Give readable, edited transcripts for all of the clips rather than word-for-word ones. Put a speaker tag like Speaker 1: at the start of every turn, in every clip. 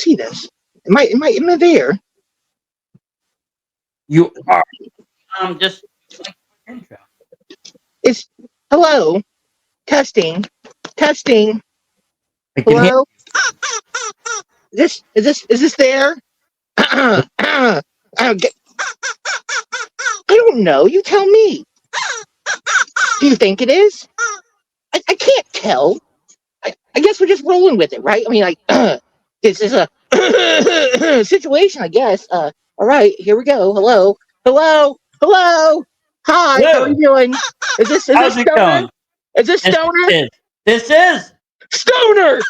Speaker 1: see this. Am I there?
Speaker 2: You are. Just like intro.
Speaker 1: It's hello. Testing. Testing.
Speaker 2: I can hear.
Speaker 1: Hello? Is this there? I don't know. You tell me. Do you think it is? I can't tell. I guess we're just rolling with it, right? I mean, like, this is a situation, I guess. All right, here we go. Hello, hello, hello. Hi, how are you
Speaker 2: Hello.
Speaker 1: doing? Is this
Speaker 2: How's it
Speaker 1: Stoner?
Speaker 2: going?
Speaker 1: Is this
Speaker 2: This
Speaker 1: Stoner?
Speaker 2: is. This is.
Speaker 1: Stoner!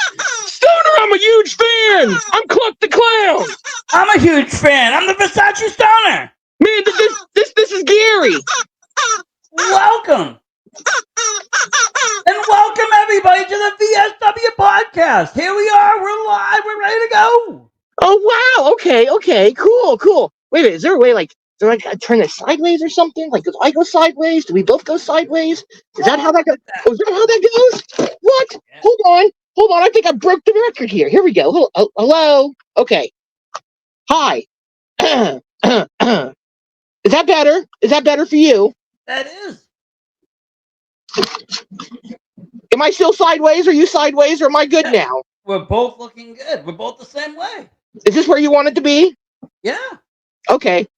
Speaker 1: Stoner, I'm a huge fan. I'm Cluck the Clown.
Speaker 2: I'm a huge fan. I'm the Versace Stoner.
Speaker 1: Man, this is Gary.
Speaker 2: Welcome. And welcome everybody to the VSW podcast. Here we are. We're live. We're ready to go.
Speaker 1: Oh wow. Okay. Cool. Wait a minute. Is there a way do I turn it sideways or something? Like, do I go sideways? Do we both go sideways? Is that how that goes? Oh, is that how that goes? What?
Speaker 2: Yeah.
Speaker 1: Hold on. I think I broke the record here. Here we go. Hello. Okay. Hi. Is that better? Is that better for you?
Speaker 2: That is.
Speaker 1: Am I still sideways? Are you sideways? Or am I good now?
Speaker 2: We're both looking good. We're both the same way.
Speaker 1: Is this where you want it to be?
Speaker 2: Yeah.
Speaker 1: Okay.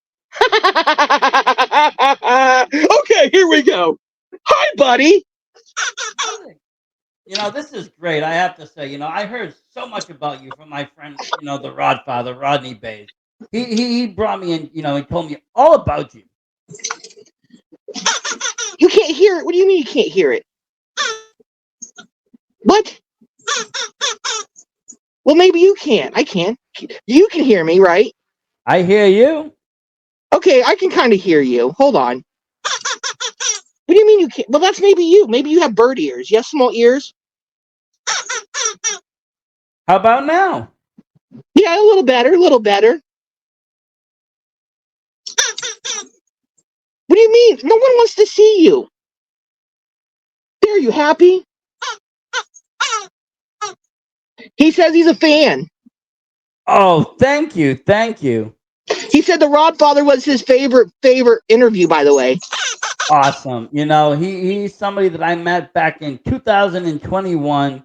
Speaker 1: Okay, here we go. Hi, buddy.
Speaker 2: This is great. I have to say, I heard so much about you from my friend, the Rodfather, Rodney Bays. He brought me in, he told me all about you.
Speaker 1: You can't hear it? What do you mean you can't hear it? What? Well, maybe you can. I can. You can hear me, right?
Speaker 2: I hear you.
Speaker 1: Okay, I can kind of hear you. Hold on. What do you mean you can't? Well, that's maybe you. Maybe you have bird ears. You have small ears?
Speaker 2: How about now?
Speaker 1: Yeah, a little better. What do you mean? No one wants to see you. There, you happy? He says he's a fan.
Speaker 2: Oh, thank you.
Speaker 1: He said the Rodfather was his favorite interview, by the way.
Speaker 2: Awesome. He's somebody that I met back in 2021.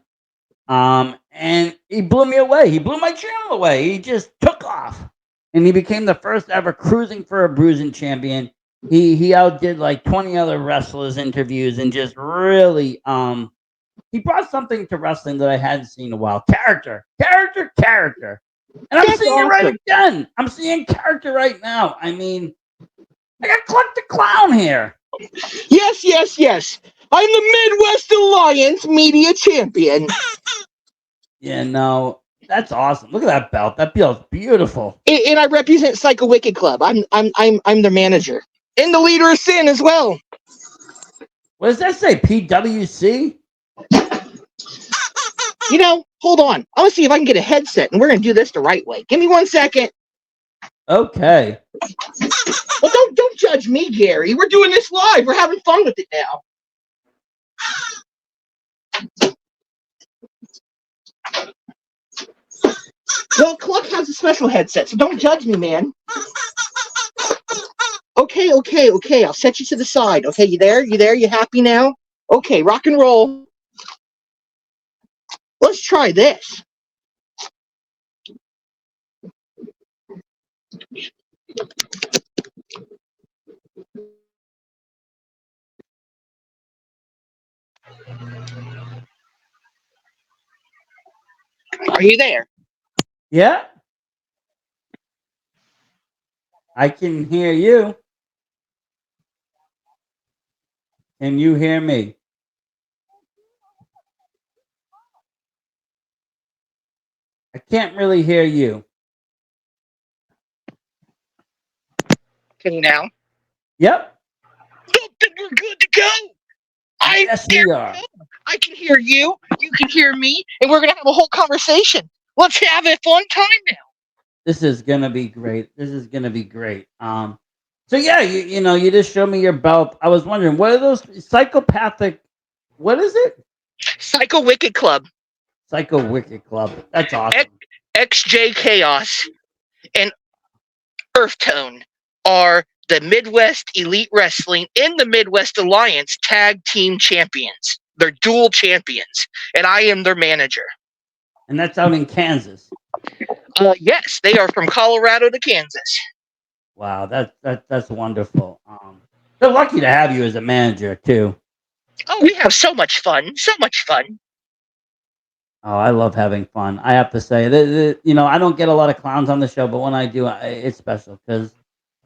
Speaker 2: And he blew me away. He blew my channel away. He just took off. And he became the first ever cruising for a bruising champion. He outdid like 20 other wrestlers interviews and just really he brought something to wrestling that I hadn't seen in a while. Character. And I'm seeing it right again. I'm seeing character right now. I mean, I got Kluck the Clown here.
Speaker 1: Yes. I'm the Midwest Alliance Media Champion.
Speaker 2: Yeah, no, that's awesome. Look at that belt. That feels beautiful.
Speaker 1: And I represent Psycho Wicked Club. I'm their manager. And the leader of Sin as well.
Speaker 2: What does that say? PWC?
Speaker 1: Hold on. I'm gonna see if I can get a headset, and we're gonna do this the right way. Give me 1 second.
Speaker 2: Okay.
Speaker 1: Well, don't judge me, Gary. We're doing this live. We're having fun with it now. Well, Kluck has a special headset, so don't judge me, man. Okay. I'll set you to the side. Okay, you there? You happy now? Okay, rock and roll. Let's try this. Are you there?
Speaker 2: Yeah. I can hear you. Can you hear me? I can't really hear you.
Speaker 1: Can you now?
Speaker 2: Yep.
Speaker 1: We're good to go.
Speaker 2: Yes, we are.
Speaker 1: I can hear you. You can hear me, and we're gonna have a whole conversation. Let's have a fun time now.
Speaker 2: This is gonna be great. So yeah, you just showed me your belt. I was wondering, what are those psychopathic? What is it?
Speaker 1: Psycho Wicked Club.
Speaker 2: Psycho Wicked Club. That's awesome.
Speaker 1: XJ Chaos, and Earth Tone are the Midwest Elite Wrestling in the Midwest Alliance Tag Team Champions. They're dual champions, and I am their manager.
Speaker 2: And that's out in Kansas.
Speaker 1: Yes, they are from Colorado to Kansas.
Speaker 2: Wow, that's wonderful. They're lucky to have you as a manager too.
Speaker 1: Oh, we have so much fun. So much fun.
Speaker 2: Oh, I love having fun. I have to say, I don't get a lot of clowns on the show, but when I do, it's special because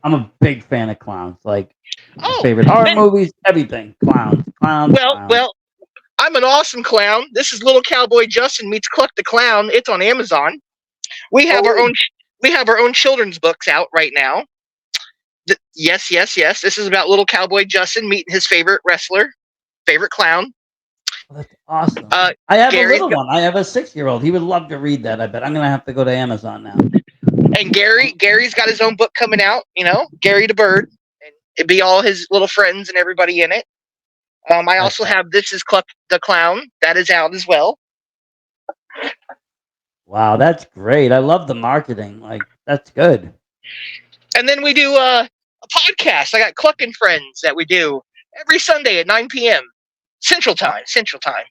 Speaker 2: I'm a big fan of clowns. Like my
Speaker 1: Oh,
Speaker 2: favorite horror
Speaker 1: then,
Speaker 2: movies, everything. Clowns, clowns,
Speaker 1: well,
Speaker 2: clowns.
Speaker 1: well, I'm an awesome clown. This is Little Cowboy Justin meets Cluck the Clown. It's on Amazon. We have our
Speaker 2: Oh,
Speaker 1: own. We have our own children's books out right now. Yes, yes, yes. This is about Little Cowboy Justin meeting his favorite wrestler, favorite clown.
Speaker 2: that's awesome.
Speaker 1: Uh,
Speaker 2: I have a
Speaker 1: Gary's
Speaker 2: little one. I have a 6-year-old. He would love to read that. I bet I'm gonna have to go to Amazon now.
Speaker 1: and Gary's got his own book coming out. Gary the Bird, and it'd be all his little friends and everybody in it. I also have This Is Cluck the Clown. That is out as well.
Speaker 2: Wow, that's great. I love the marketing. Like that's good.
Speaker 1: And then we do a podcast. I got Cluck and Friends that we do every Sunday at 9 p.m. Central Time. Central Time.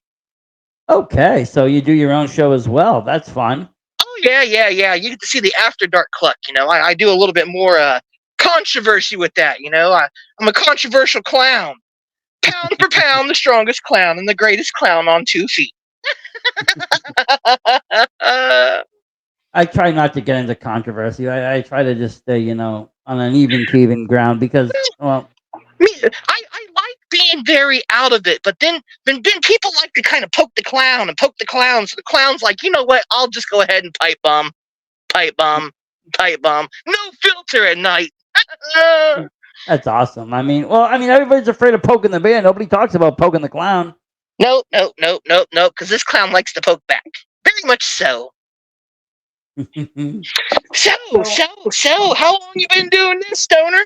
Speaker 2: Okay, so you do your own show as well. That's fun.
Speaker 1: Oh yeah, yeah, yeah. You get to see the After Dark Cluck. I do a little bit more controversy with that. I'm a controversial clown. Pound for pound, the strongest clown and the greatest clown on 2 feet.
Speaker 2: I try not to get into controversy. I try to just stay, on an even keven ground because, well,
Speaker 1: I like being very out of it, but then people like to kind of poke the clown and poke the clown. So the clown's like, you know what? I'll just go ahead and pipe bomb, pipe bomb, pipe bomb. No filter at night.
Speaker 2: that's awesome. Everybody's afraid of poking the bear. Nobody talks about poking the clown.
Speaker 1: Nope, nope, nope, nope, nope. Because this clown likes to poke back. Very much so. So, how long you been doing this, Stoner?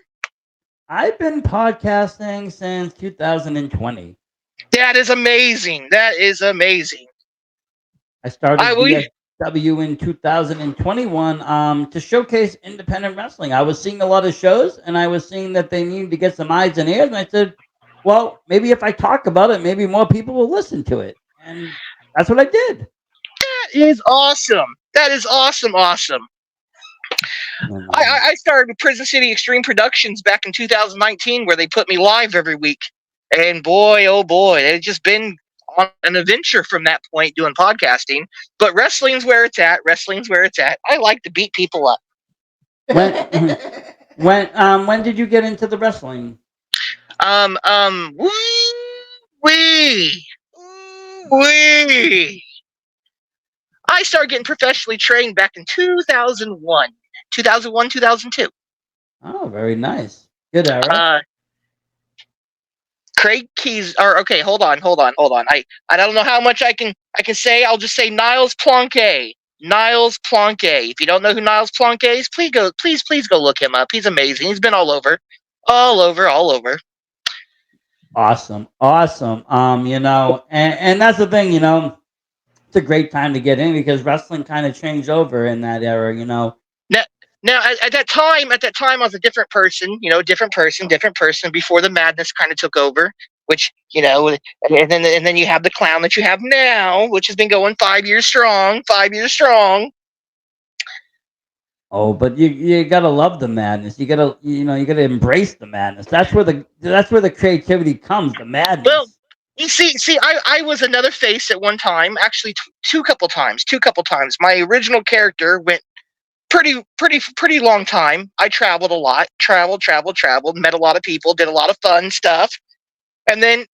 Speaker 2: I've been podcasting since 2020.
Speaker 1: That is amazing. That is amazing.
Speaker 2: I started VSW in 2021 to showcase independent wrestling. I was seeing a lot of shows, and I was seeing that they needed to get some eyes and ears, and I said, well, maybe if I talk about it, maybe more people will listen to it. And that's what I did.
Speaker 1: That is awesome. That is awesome. I started with Prison City Extreme Productions back in 2019, where they put me live every week. And boy, oh boy, it's just been on an adventure from that point doing podcasting. But wrestling's where it's at. Wrestling's where it's at. I like to beat people up.
Speaker 2: When did you get into the wrestling?
Speaker 1: Wee. I started getting professionally trained back in 2001, 2002.
Speaker 2: Oh, very nice. Good era.
Speaker 1: Craig Keys, or okay, hold on. I don't know how much I can say. I'll just say Niles Planque. Niles Planque. If you don't know who Niles Planque is, please go look him up. He's amazing. He's been all over.
Speaker 2: Awesome. And that's the thing, it's a great time to get in because wrestling kind of changed over in that era,
Speaker 1: Now at that time, I was a different person, different person before the madness kind of took over, which, and then you have the clown that you have now, which has been going 5 years strong.
Speaker 2: Oh, but you gotta love the madness. You gotta embrace the madness. That's where the creativity comes. The madness.
Speaker 1: Well, you see, I was another face at one time, actually two couple times. My original character went pretty long time. I traveled a lot, traveled, met a lot of people, did a lot of fun stuff, and then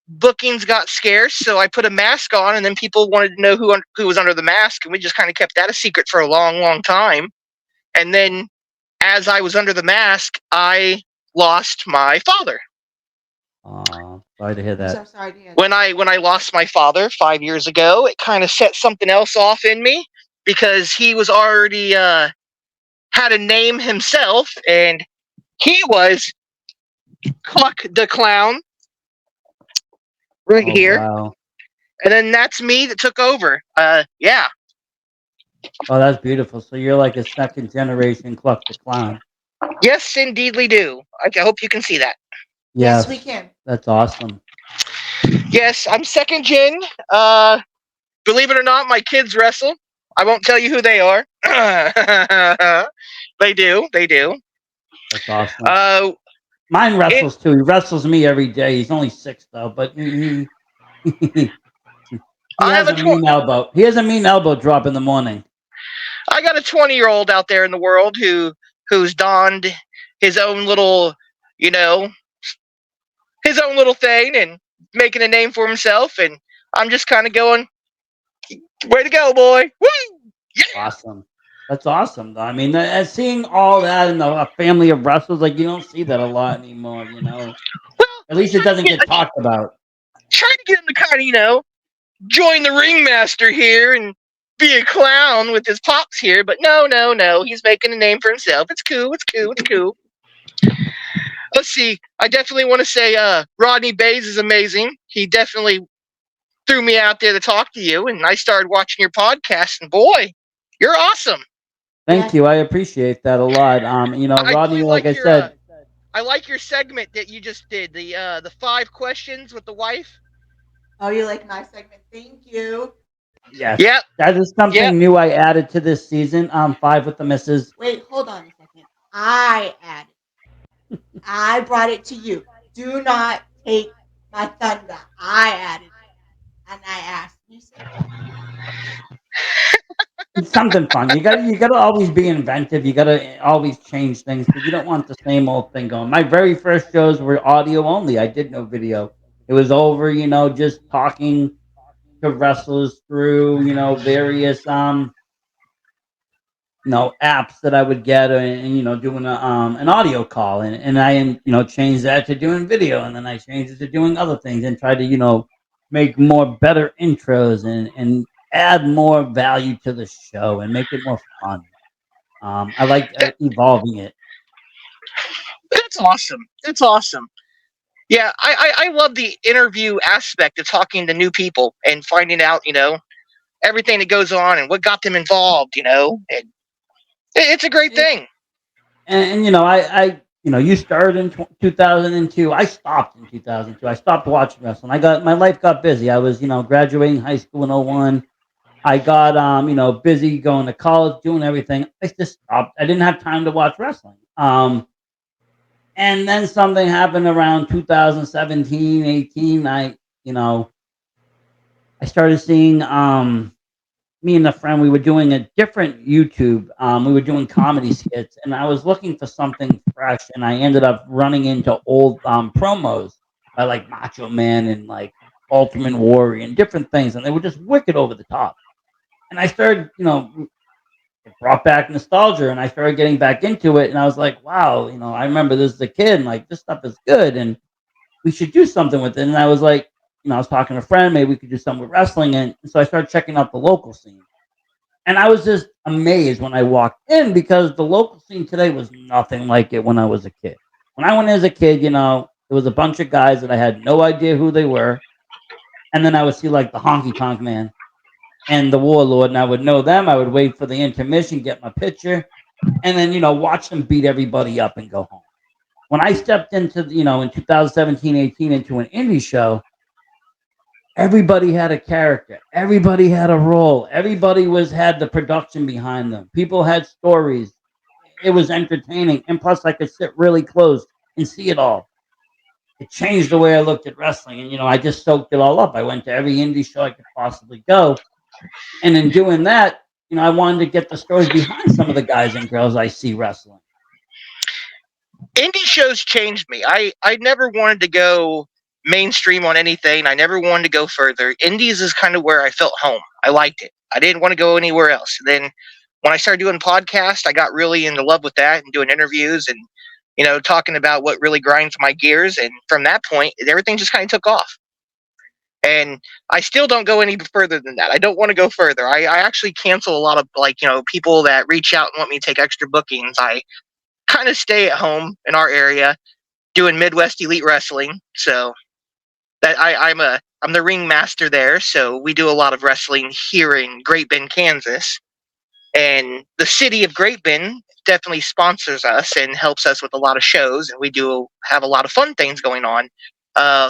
Speaker 1: bookings got scarce, so I put a mask on, and then people wanted to know who was under the mask, and we just kind of kept that a secret for a long time. And then, as I was under the mask, I lost my father.
Speaker 2: Sorry to hear that.
Speaker 3: So sorry to hear that.
Speaker 1: When I lost my father 5 years ago, it kind of set something else off in me because he was already had a name himself, and he was Kluck the Clown here.
Speaker 2: Wow.
Speaker 1: And then that's me that took over. Yeah.
Speaker 2: Oh, that's beautiful. So you're like a second generation Cluck the Clown.
Speaker 1: Yes, indeedly do. I hope you can see that.
Speaker 3: Yes, we
Speaker 2: Yes,
Speaker 3: can.
Speaker 2: that's awesome.
Speaker 1: Yes, I'm second gen. Believe it or not, my kids wrestle. I won't tell you who they are. They do. They do.
Speaker 2: That's awesome.
Speaker 1: Uh,
Speaker 2: Mine
Speaker 1: it,
Speaker 2: wrestles too. He wrestles me every day. He's only 6 though, but he he
Speaker 1: I have
Speaker 2: has
Speaker 1: a
Speaker 2: a mean elbow. He has a mean elbow drop in the morning.
Speaker 1: I got a 20-year-old out there in the world who's donned his own little, you know, his own little thing and making a name for himself. And I'm just kind of going, way to go, boy! Woo! Yeah.
Speaker 2: Awesome. That's awesome, though. I mean, seeing all that in a family of wrestlers, like you don't see that a lot anymore.
Speaker 1: Well,
Speaker 2: At least it doesn't get talked about.
Speaker 1: trying to get him to kind of, join the ringmaster here and be a clown with his pops here. But no, no, no. He's making a name for himself. It's cool. It's cool. It's cool. Let's see. I definitely want to say Rodney Bays is amazing. He definitely threw me out there to talk to you, and I started watching your podcast, and boy, you're awesome.
Speaker 2: Thank
Speaker 3: Yes.
Speaker 2: you. I appreciate that a lot.
Speaker 1: I
Speaker 2: Rodney,
Speaker 1: really
Speaker 2: like
Speaker 1: like
Speaker 2: I
Speaker 1: your
Speaker 2: said,
Speaker 1: I like your segment that you just did, the 5 questions with the wife.
Speaker 3: Oh, you like my segment? Thank you.
Speaker 2: yes,
Speaker 1: Yep,
Speaker 2: that is
Speaker 1: yep.
Speaker 2: something new I added to this season. Five with the misses.
Speaker 3: Wait, hold on a second. I added. I brought it to you. Do not take my thunder. I added, and I asked. You said yes.
Speaker 2: It's something fun. You gotta always be inventive. You gotta always change things because you don't want the same old thing going. My very first shows were audio only. I did no video. It was over, just talking to wrestlers through, various apps that I would get, and doing an audio call, and I changed that to doing video, and then I changed it to doing other things, and tried to make more better intros and add more value to the show and make it more fun. I like
Speaker 1: That,
Speaker 2: evolving it.
Speaker 1: that's awesome. That's awesome. Yeah, I love the interview aspect of talking to new people and finding out, everything that goes on and what got them involved. And it's a great
Speaker 2: And,
Speaker 1: thing.
Speaker 2: you started in 2002. I stopped in 2002. I stopped watching wrestling. My life got busy. I was graduating high school in '01. I got busy going to college, doing everything. I just stopped. I didn't have time to watch wrestling. And then something happened around 2017, 18. You know, I started seeing me and a friend, we were doing a different YouTube. We were doing comedy skits, and I was looking for something fresh, and I ended up running into old promos by like Macho Man and like Ultimate Warrior and different things, and they were just wicked over the top. And I started, it brought back nostalgia, and I started getting back into it, and I was like, wow, I remember this as a kid, and like this stuff is good, and we should do something with it. And I was like, I was talking to a friend, maybe we could do something with wrestling, and so I started checking out the local scene. And I was just amazed when I walked in because the local scene today was nothing like it when I was a kid. When I went as a kid, there was a bunch of guys that I had no idea who they were. And then I would see like the honky tonk man and the warlord, and I would know them. I would wait for the intermission, get my picture, and then, watch them beat everybody up and go home. When I stepped into, in 2017, 18 into an indie show, everybody had a character, everybody had a role, everybody had the production behind them, people had stories. It was entertaining, and plus I could sit really close and see it all. It changed the way I looked at wrestling, and I just soaked it all up. I went to every indie show I could possibly go, and in doing that, I wanted to get the stories behind some of the guys and girls I see wrestling.
Speaker 1: Indie shows changed me. I never wanted to go mainstream on anything. I never wanted to go further. Indies is kind of where I felt home. I liked it. I didn't want to go anywhere else. Then when I started doing podcasts, I got really into love with that and doing interviews and talking about what really grinds my gears. And from that point, everything just kind of took off. And I still don't go any further than that. I don't want to go further. I actually cancel a lot of people that reach out and want me to take extra bookings. I kind of stay at home in our area doing Midwest Elite Wrestling. So that I'm the ring master there. So we do a lot of wrestling here in Great Bend, Kansas. And the city of Great Bend definitely sponsors us and helps us with a lot of shows, and we do have a lot of fun things going on.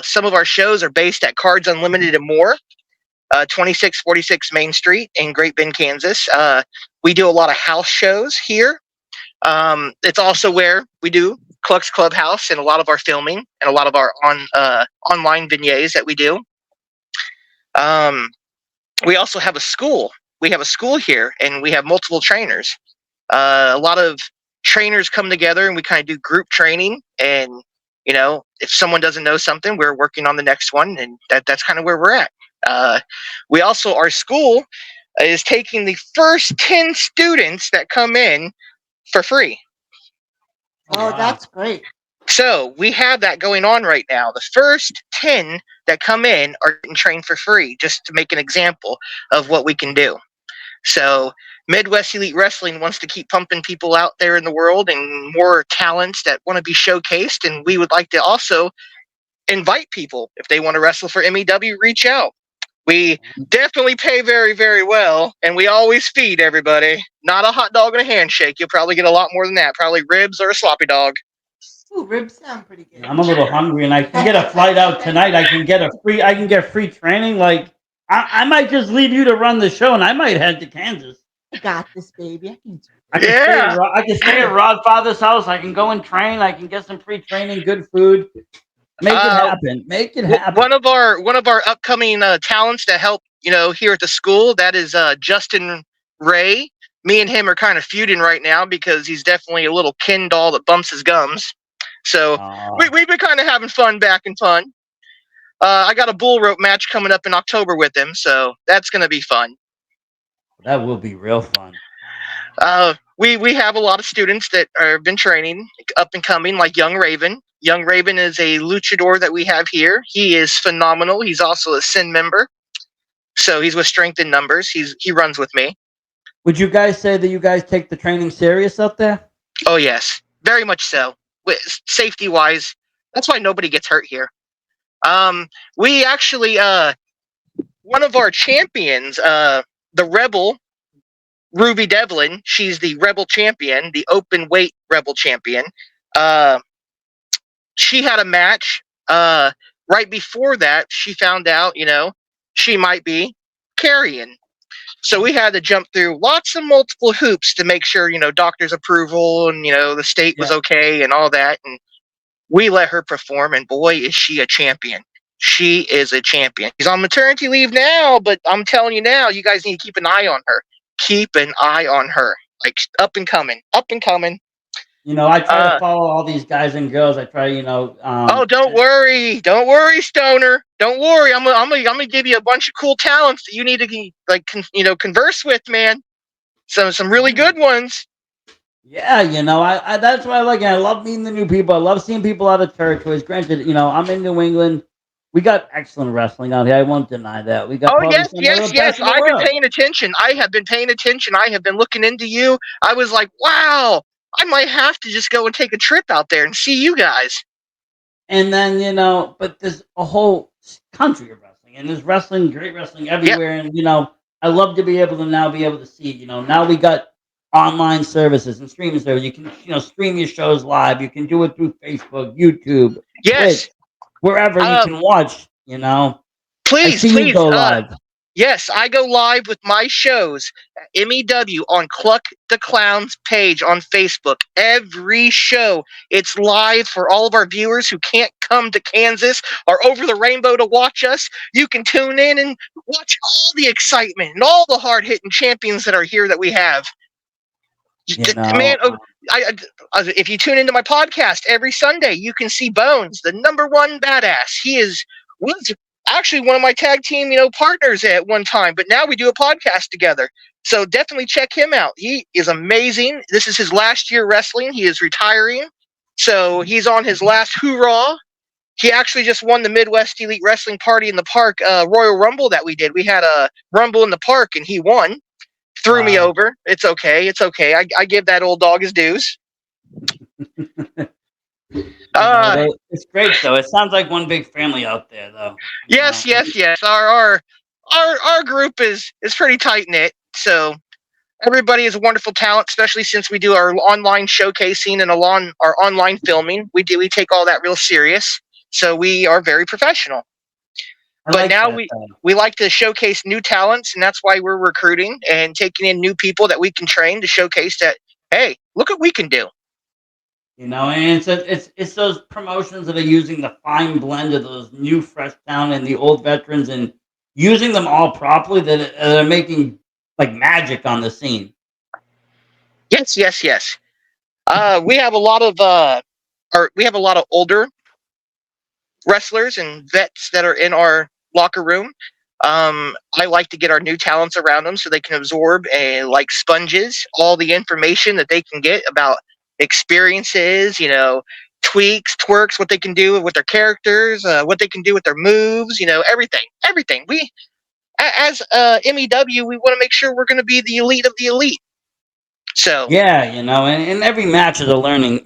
Speaker 1: Some of our shows are based at Cards Unlimited and More, 2646 Main Street in Great Bend, Kansas. We do a lot of house shows here. It's also where we do Kluck's Clubhouse and a lot of our filming and a lot of our online vignettes that we do. We also have a school. We have a school here, and we have multiple trainers. A lot of trainers come together, and we kind of do group training. And if someone doesn't know something, we're working on the next one, and that's kind of where we're at. We also, our school is taking the first 10 students that come in for free.
Speaker 3: Oh, wow. That's great.
Speaker 1: So we have that going on right now. The first 10 that come in are getting trained for free, just to make an example of what we can do. So Midwest Elite Wrestling wants to keep pumping people out there in the world and more talents that want to be showcased. And we would like to also invite people. If they want to wrestle for MEW, reach out. We definitely pay very, very well, and we always feed everybody. Not a hot dog and a handshake. You'll probably get a lot more than that. Probably ribs or a sloppy dog.
Speaker 3: Ooh, ribs sound pretty good.
Speaker 2: I'm a little hungry, and I can get a flight out tonight. I can get free training. Like I might just leave you to run the show, and I might head to Kansas.
Speaker 3: You got this, baby.
Speaker 2: I can stay at Rodfather's house. I can go and train. I can get some free training, good food. Make it happen. Make it happen.
Speaker 1: One of our upcoming talents to help, here at the school, that is Justin Ray. Me and him are kind of feuding right now because he's definitely a little Ken doll that bumps his gums. So we've been kind of having fun back and fun. I got a bull rope match coming up in October with him, so that's going to be fun.
Speaker 2: That will be real fun.
Speaker 1: We have a lot of students that have been training, up and coming, like Young Raven. Young Raven is a luchador that we have here. He is phenomenal. He's also a Sin member, so he's with Strength in Numbers. He runs with me.
Speaker 2: Would you guys say that you guys take the training serious up there?
Speaker 1: Oh yes, very much so. Safety wise, that's why nobody gets hurt here. We actually, one of our champions, the Rebel, Ruby Devlin, she's the Rebel champion, the open weight Rebel champion. She had a match. Right before that, she found out, she might be carrying. So we had to jump through lots of multiple hoops to make sure, doctor's approval and, the state was okay and all that. And we let her perform, and boy, is she a champion. She is a champion. She's on maternity leave now, but I'm telling you now, you guys need to keep an eye on her. Keep an eye on her. Like, up and coming.
Speaker 2: I try to follow all these guys and girls. I try,
Speaker 1: don't worry, Stoner. Don't worry. I'm gonna give you a bunch of cool talents that you need to converse with, man. Some really good ones.
Speaker 2: Yeah, I that's why I like it. I love meeting the new people. I love seeing people out of territories. Granted, I'm in New England. We got excellent wrestling out here. I won't deny that. We got.
Speaker 1: Oh yes. I've been paying attention. I have been paying attention. I have been looking into you. I was like, wow. I might have to just go and take a trip out there and see you guys.
Speaker 2: And then, but there's a whole country of wrestling, and there's great wrestling everywhere. Yep. And, I love to be able to see, now we got online services and streaming services. You can, stream your shows live. You can do it through Facebook, YouTube,
Speaker 1: yes,
Speaker 2: Twitch, wherever you can watch,
Speaker 1: Please
Speaker 2: go live.
Speaker 1: Yes, I go live with my shows at MEW on Kluck the Clown's page on Facebook. Every show, it's live for all of our viewers who can't come to Kansas or over the rainbow to watch us. You can tune in and watch all the excitement and all the hard-hitting champions that are here that we have. Man, if you tune into my podcast every Sunday, you can see Bones, the #1 badass. He was actually one of my tag team, partners at one time, but now we do a podcast together. So definitely check him out. He is amazing. This is his last year wrestling. He is retiring. So he's on his last hoorah. He actually just won the Midwest Elite Wrestling Party in the Park Royal Rumble that we did. We had a Rumble in the Park, and he won. Threw me over. It's okay. I give that old dog his dues.
Speaker 2: It's great though. It sounds like one big family out there, though.
Speaker 1: Yes. Our group is pretty tight knit. So Everybody is a wonderful talent, especially since we do our online showcasing and our online filming. We take all that real serious, so we are very professional.
Speaker 2: I
Speaker 1: But
Speaker 2: like
Speaker 1: now
Speaker 2: that.
Speaker 1: we like to showcase new talents, and that's why we're recruiting and taking in new people that we can train to showcase that. Hey, look what we can do.
Speaker 2: You know, and it's those promotions that are using the fine blend of those new fresh talent and the old veterans, and using them all properly that are making like magic on the scene.
Speaker 1: Yes, yes, yes. We have a lot of we have a lot of older wrestlers and vets that are in our locker room. I like to get our new talents around them so they can absorb like sponges all the information that they can get about experiences, tweaks, twerks, what they can do with their characters, what they can do with their moves, everything, everything. We, as MEW, we want to make sure we're going to be the elite of the elite. So
Speaker 2: Yeah, and every match is a learning,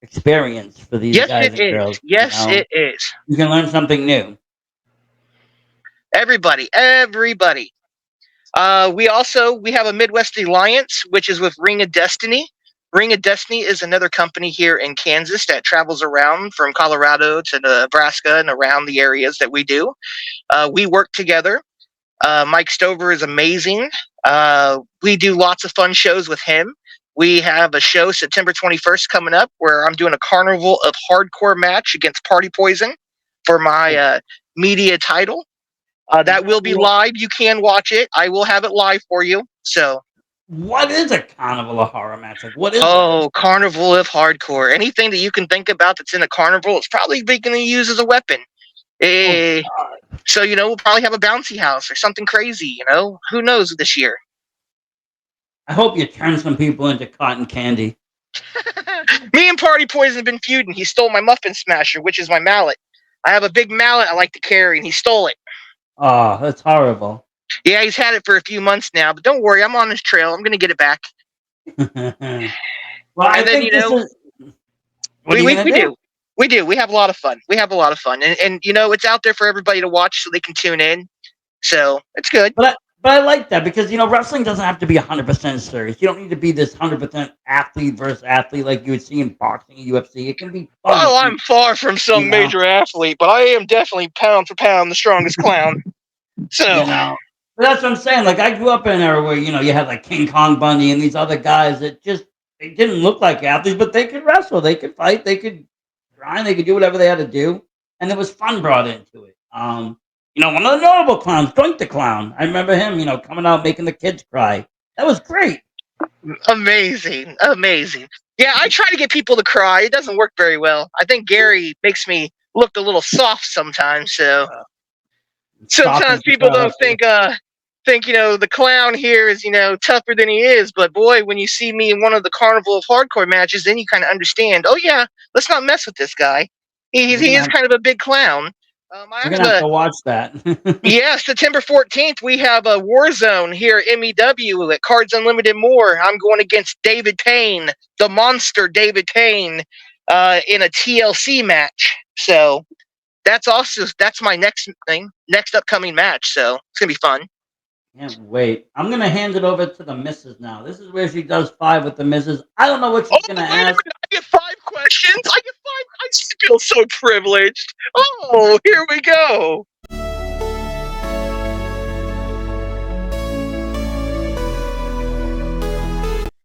Speaker 2: experience for these
Speaker 1: yes,
Speaker 2: guys
Speaker 1: it
Speaker 2: and
Speaker 1: is.
Speaker 2: girls.
Speaker 1: Yes, it is.
Speaker 2: You can learn something new.
Speaker 1: Everybody. We have a Midwest Alliance, which is with Ring of Destiny. Ring of Destiny is another company here in Kansas that travels around from Colorado to Nebraska and around the areas that we do. We work together. Mike Stover is amazing. We do lots of fun shows with him. We have a show September 21st coming up where I'm doing a Carnival of Hardcore match against Party Poison for my media title. That will be live. You can watch it. I will have it live for you. So,
Speaker 2: what is a carnival of horror match? Like, what is
Speaker 1: that? Carnival of Hardcore. Anything that you can think about that's in a carnival, it's probably going to use as a weapon. So, we'll probably have a bouncy house or something crazy, Who knows this year?
Speaker 2: I hope you turn some people into cotton candy.
Speaker 1: Me and Party Poison have been feuding. He stole my muffin smasher, which is my mallet. I have a big mallet I like to carry, and he stole it.
Speaker 2: Oh, that's horrible.
Speaker 1: Yeah, he's had it for a few months now, but don't worry, I'm on his trail. I'm going to get it back.
Speaker 2: Well, I think this is. What are you going to do?
Speaker 1: We do. We have a lot of fun. And it's out there for everybody to watch so they can tune in. So it's good.
Speaker 2: But I like that because wrestling doesn't have to be 100% serious. You don't need to be this 100% athlete versus athlete like you would see in boxing and UFC. It can be fun.
Speaker 1: Well, I'm far from some major athlete, but I am definitely pound for pound the strongest clown. So
Speaker 2: but that's what I'm saying. Like I grew up in an era where you had like King Kong Bundy and these other guys that they didn't look like athletes, but they could wrestle, they could fight, they could grind, they could do whatever they had to do, and there was fun brought into it. One of the notable clowns, Doink the Clown. I remember him, coming out making the kids cry. That was great.
Speaker 1: Amazing. Yeah, I try to get people to cry. It doesn't work very well. I think Gary makes me look a little soft sometimes. So sometimes people don't think the clown here is tougher than he is. But boy, when you see me in one of the Carnival of Hardcore matches, then you kind of understand. Oh yeah, let's not mess with this guy. He is kind of a big clown.
Speaker 2: We're gonna have to watch that.
Speaker 1: Yeah, September 14th, we have a Warzone here at MEW at Cards Unlimited More. I'm going against David Payne, the monster David Payne, in a TLC match. So that's my next upcoming match. So it's gonna be fun.
Speaker 2: Can't wait. I'm gonna hand it over to the missus now. This is where she does 5 with the missus. I don't know what she's gonna ask.
Speaker 1: I get 5 questions. I get 5. I just feel so privileged. Oh, here we go.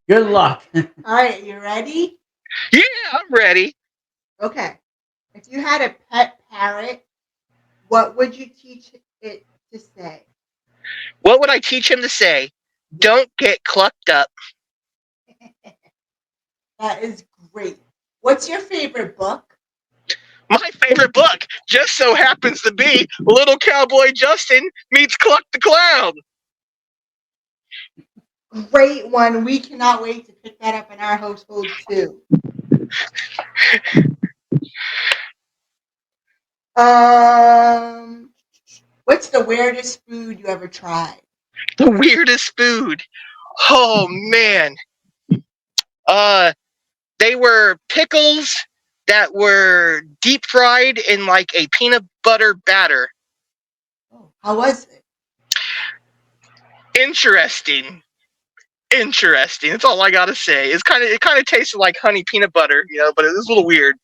Speaker 2: Good luck.
Speaker 3: All right, you ready?
Speaker 1: Yeah, I'm ready.
Speaker 3: Okay. If you had a pet parrot, what would you teach it to say?
Speaker 1: What would I teach him to say? Don't get clucked up.
Speaker 3: That is great. What's your favorite book?
Speaker 1: My favorite book just so happens to be Little Cowboy Justin Meets Cluck the Clown.
Speaker 3: Great one. We cannot wait to pick that up in our household too. What's the weirdest food you ever tried?
Speaker 1: The weirdest food? Oh man. They were pickles that were deep fried in like a peanut butter batter.
Speaker 3: Oh, how was it?
Speaker 1: Interesting. Interesting. That's all I gotta say. It kind of tasted like honey peanut butter, but it was a little weird.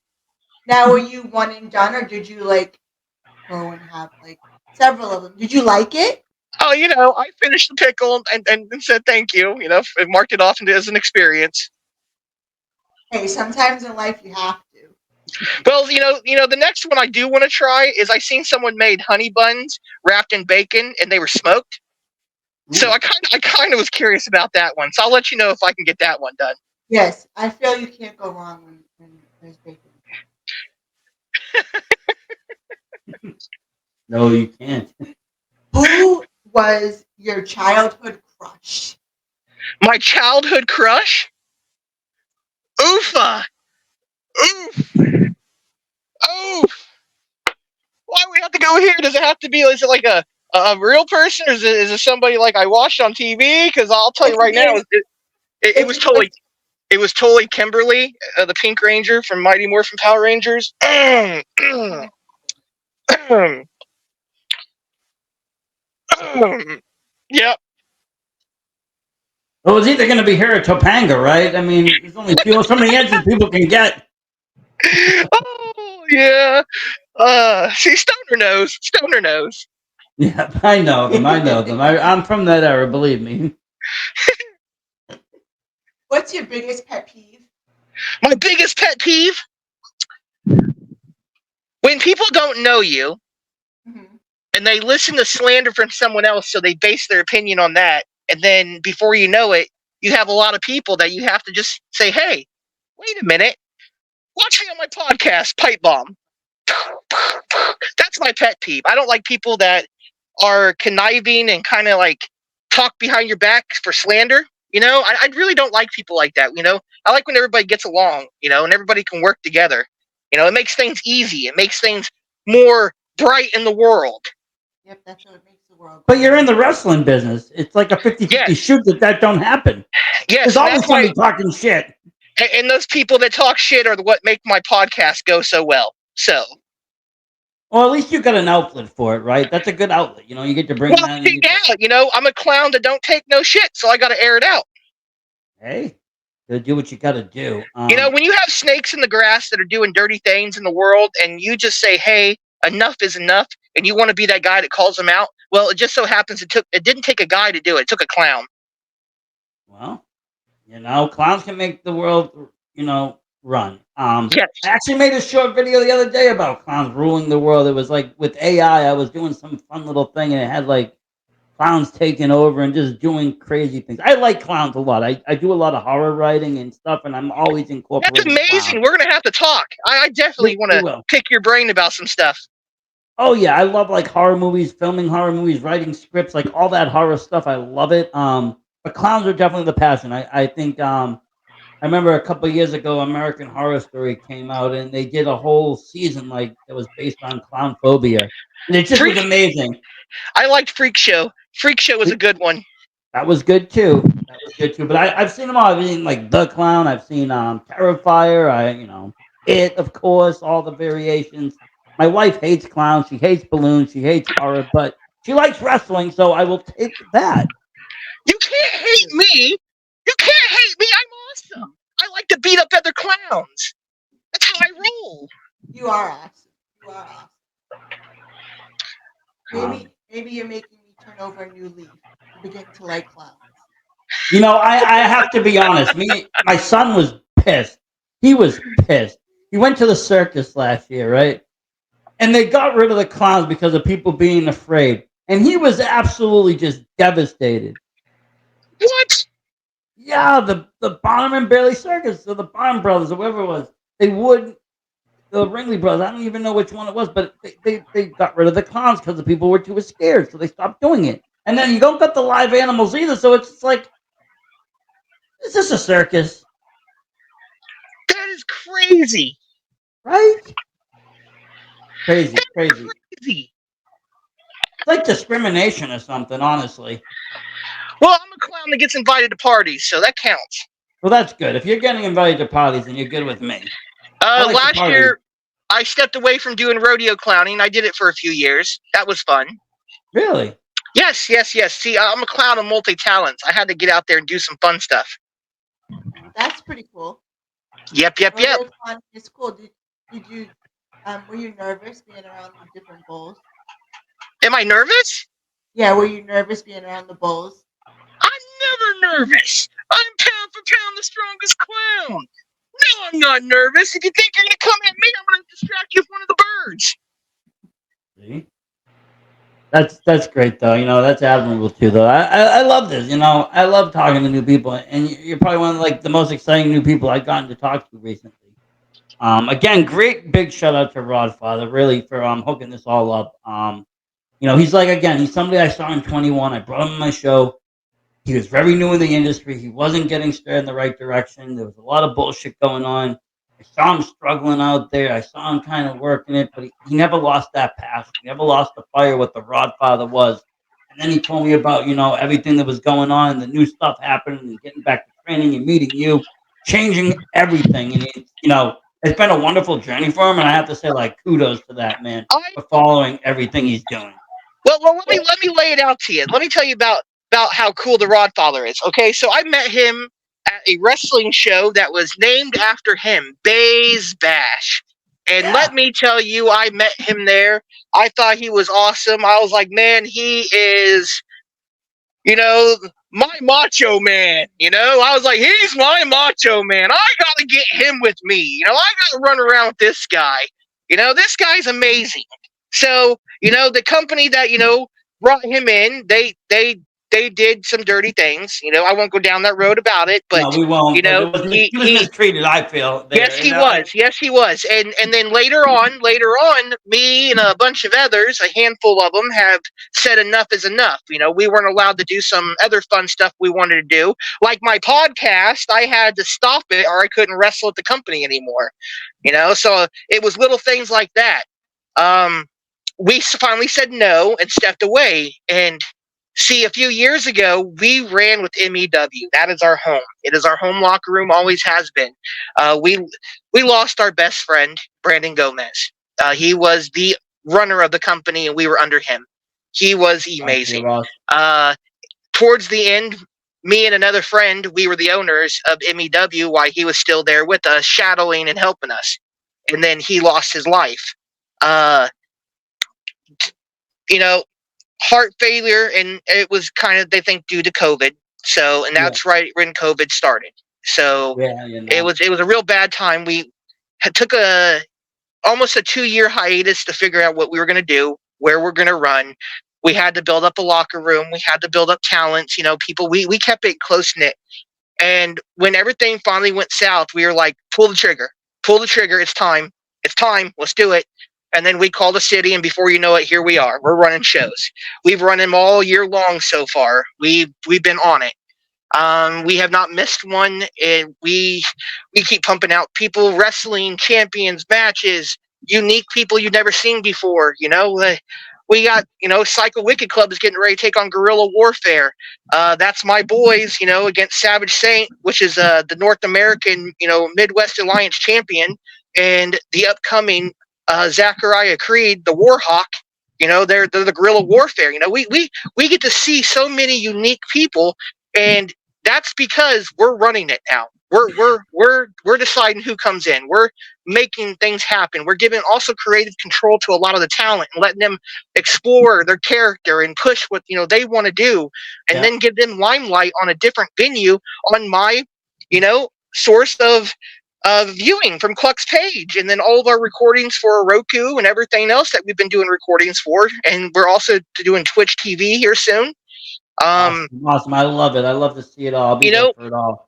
Speaker 3: Now, were you one and done, or did you like go and have like several of them? Did you like it?
Speaker 1: Oh, I finished the pickle and said thank you. I marked it off as an experience.
Speaker 3: Hey, sometimes in life you have to.
Speaker 1: Well, the next one I do want to try is I seen someone made honey buns wrapped in bacon and they were smoked. So I kind of was curious about that one. So I'll let you know if I can get that one done.
Speaker 3: Yes, I feel you can't go wrong when there's bacon.
Speaker 2: No, you can't.
Speaker 3: Who was your childhood crush?
Speaker 1: My childhood crush? Oofa! Oof! Oof! Why do we have to go here? Does it have to be? Is it like a real person, or is it somebody like I watched on TV? Because I'll tell you right now, it was totally Kimberly, the Pink Ranger from Mighty Morphin Power Rangers. Yep.
Speaker 2: Well, it's either going to be her or Topanga, right? I mean, there's only so many answers people can get.
Speaker 1: Oh yeah. See, Stoner knows. Stoner knows.
Speaker 2: Yeah, I know them. I'm from that era, believe me.
Speaker 3: What's your biggest pet peeve?
Speaker 1: My biggest pet peeve? When people don't know you and they listen to slander from someone else, so they base their opinion on that, and then before you know it, you have a lot of people that you have to just say, hey, wait a minute, watch me on my podcast, Pipe Bomb. That's my pet peeve. I don't like people that are conniving and kind of like talk behind your back for slander. I really don't like people like that. I like when everybody gets along, and everybody can work together. It makes things easy. It makes things more bright in the world.
Speaker 3: Yep, that's what makes the world.
Speaker 2: But you're in the wrestling business. It's like a 50-50 shoot that don't happen.
Speaker 1: Yes,
Speaker 2: there's always somebody talking shit.
Speaker 1: And those people that talk shit are what make my podcast go so well. So.
Speaker 2: Well, at least you got an outlet for it, right? That's a good outlet. You get to bring that.
Speaker 1: Yeah, I'm a clown that don't take no shit, so I got to air it out.
Speaker 2: Hey, gotta do what you got to do.
Speaker 1: When you have snakes in the grass that are doing dirty things in the world, and you just say, "Hey, enough is enough," and you want to be that guy that calls them out. Well, it just so happens it didn't take a guy to do it. It took a clown.
Speaker 2: Well, clowns can make the world, run.
Speaker 1: Yes.
Speaker 2: I actually made a short video the other day about clowns ruling the world. It was like with AI. I was doing some fun little thing, and it had like clowns taking over and just doing crazy things. I like clowns a lot. I do a lot of horror writing and stuff, and I'm always incorporating.
Speaker 1: That's amazing.
Speaker 2: Clowns.
Speaker 1: We're gonna have to talk. I definitely want to pick your brain about some stuff.
Speaker 2: Oh yeah, I love like horror movies, filming horror movies, writing scripts, like all that horror stuff. I love it. But clowns are definitely the passion. I think I remember a couple of years ago, American Horror Story came out, and they did a whole season like that was based on clown phobia, and it just was amazing.
Speaker 1: I liked Freak Show. Freak Show was a good one.
Speaker 2: That was good too. But I've seen them all. I've seen like The Clown. I've seen Terrifier. It, of course, all the variations. My wife hates clowns. She hates balloons. She hates horror, but she likes wrestling, so I will take that.
Speaker 1: You can't hate me. You can't hate me. I'm awesome. I like to beat up other clowns. That's how I roll.
Speaker 3: You are awesome. Maybe you're making me turn over a new leaf and begin to like clowns.
Speaker 2: I have to be honest. My son was pissed. He was pissed. He went to the circus last year, right? And they got rid of the clowns because of people being afraid. And he was absolutely just devastated.
Speaker 1: What?
Speaker 2: Yeah, the Bonham and Bailey Circus, or the Bonham Brothers, or whoever it was, the Ringley Brothers, I don't even know which one it was, but they got rid of the clowns because the people were too scared, so they stopped doing it. And then you don't got the live animals either, so it's just like, is this a circus?
Speaker 1: That is crazy.
Speaker 2: Right? Crazy. It's like discrimination or something, honestly.
Speaker 1: Well, I'm a clown that gets invited to parties, so that counts.
Speaker 2: Well, that's good. If you're getting invited to parties, then you're good with me.
Speaker 1: Last year, I stepped away from doing rodeo clowning. I did it for a few years. That was fun.
Speaker 2: Really?
Speaker 1: Yes, yes, yes. See, I'm a clown of multi-talents. I had to get out there and do some fun stuff.
Speaker 3: That's pretty cool.
Speaker 1: Yep, yep,
Speaker 3: Well,
Speaker 1: yep.
Speaker 3: it's fun. It's cool. Did you were you nervous being around the different bulls?
Speaker 1: Am I nervous?
Speaker 3: Yeah, were you nervous being around the bulls?
Speaker 1: I'm never nervous. I'm pound for pound the strongest clown. No, I'm not nervous. If you think you're going to come at me, I'm going to distract you with one of the birds.
Speaker 2: See? That's great though. That's admirable too though. I love this. I love talking to new people, and you're probably one of like the most exciting new people I've gotten to talk to recently. Again, great big shout out to Rodfather really for hooking this all up. He's somebody I saw in 21. I brought him on my show. He was very new in the industry. He wasn't getting steered in the right direction. There was a lot of bullshit going on. I saw him struggling out there. I saw him kind of working it, but he never lost that passion. He never lost the fire what the Rodfather was. And then he told me about, everything that was going on, the new stuff happening and getting back to training and meeting you, changing everything. And it's been a wonderful journey for him. And I have to say, like, kudos to that man
Speaker 1: I
Speaker 2: for following everything he's doing.
Speaker 1: well, let me lay it out to you. Let me tell you about how cool the Rodfather is. Okay, so I met him at a wrestling show that was named after him, Bay's Bash. And let
Speaker 2: Yeah.
Speaker 1: me tell you, I met him there. I thought he was awesome. I was like, man, he is, my macho man. I was like, he's my macho man. I got to get him with me. I got to run around with this guy. This guy's amazing. So, the company that, brought him in, they did some dirty things. I won't go down that road about it, but,
Speaker 2: No, we won't. But he was
Speaker 1: he
Speaker 2: mistreated. I feel
Speaker 1: yes,
Speaker 2: there.
Speaker 1: he was. Yes, he was. And then later on, me and a bunch of others, a handful of them, have said enough is enough. We weren't allowed to do some other fun stuff we wanted to do, like my podcast. I had to stop it, or I couldn't wrestle at the company anymore. So it was little things like that. Um, we finally said no and stepped away. And see, a few years ago, we ran with MEW. That is our home. It is our home locker room. Always has been. We lost our best friend, Brandon Gomez. He was the runner of the company, and we were under him. He was amazing. Uh, Towards the end, me and another friend, we were the owners of MEW while he was still there with us, shadowing and helping us. And then he lost his life. Uh, you know, Heart failure, and it was kind of, they think, due to COVID. So, and
Speaker 2: Yeah,
Speaker 1: that's right when COVID started. So
Speaker 2: yeah,
Speaker 1: it was a real bad time. We took almost a 2-year hiatus to figure out what we were going to do, where we're going to run. We had to build up a locker room. We had to build up talents. People. We kept it close knit. And when everything finally went south, we were like, pull the trigger. Pull the trigger. It's time. It's time. Let's do it. And then we called the city, and before you know it, here we are. We're running shows. We've run them all year long so far. We've been on it. We have not missed one, and we keep pumping out people, wrestling champions, matches, unique people you've never seen before. We got Psycho Wicked Club is getting ready to take on Guerrilla Warfare. That's my boys, against Savage Saint, which is the North American Midwest Alliance champion, and the upcoming Zachariah Creed, the Warhawk. They're the Guerrilla Warfare. We get to see so many unique people, and that's because we're running it now. We're deciding who comes in. We're making things happen. We're giving also creative control to a lot of the talent and letting them explore their character and push what they want to do, and
Speaker 2: yeah,
Speaker 1: then give them limelight on a different venue on my source of viewing from Kluck's page, and then all of our recordings for Roku and everything else that we've been doing recordings for, and we're also doing Twitch TV here soon.
Speaker 2: awesome, awesome. I love it. I love to see it all. I'll be
Speaker 1: You
Speaker 2: there
Speaker 1: know,
Speaker 2: for it all.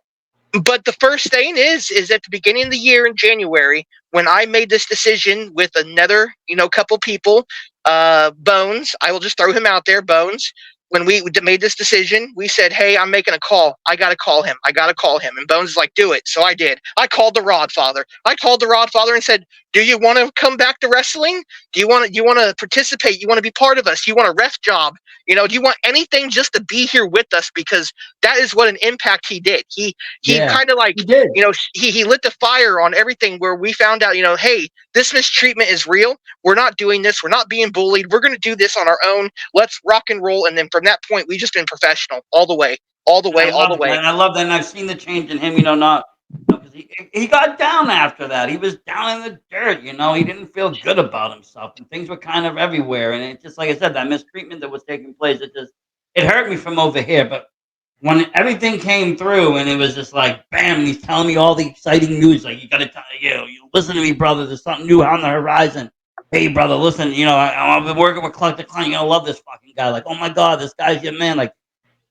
Speaker 1: But the first thing is at the beginning of the year in January, when I made this decision with another couple people, Bones, I will just throw him out there, Bones. when we made this decision, we said, hey, I'm making a call. I got to call him. I got to call him. And Bones is like, do it. So I did. I called the Rodfather. I called the Rodfather and said, do you want to come back to wrestling? Do you want to participate? You want to be part of us? Do you want a ref job? Do you want anything just to be here with us? Because that is what an impact he did. He kind of like, he lit the fire on everything where we found out, hey, this mistreatment is real. We're not doing this. We're not being bullied. We're going to do this on our own. Let's rock and roll. And then from that point, we just been professional all the way, all the way, all the way.
Speaker 2: And I love that. And I've seen the change in him, not because he got down after that. He was down in the dirt, He didn't feel good about himself, and things were kind of everywhere. And it just, like I said, that mistreatment that was taking place, it hurt me from over here. But when everything came through, and it was just like, bam, and he's telling me all the exciting news, like, you got to tell you listen to me, brother. There's something new on the horizon. Hey, brother, listen, I've been working with Kluck. You're gonna love this fucking guy. Like, oh my God, this guy's your man. Like,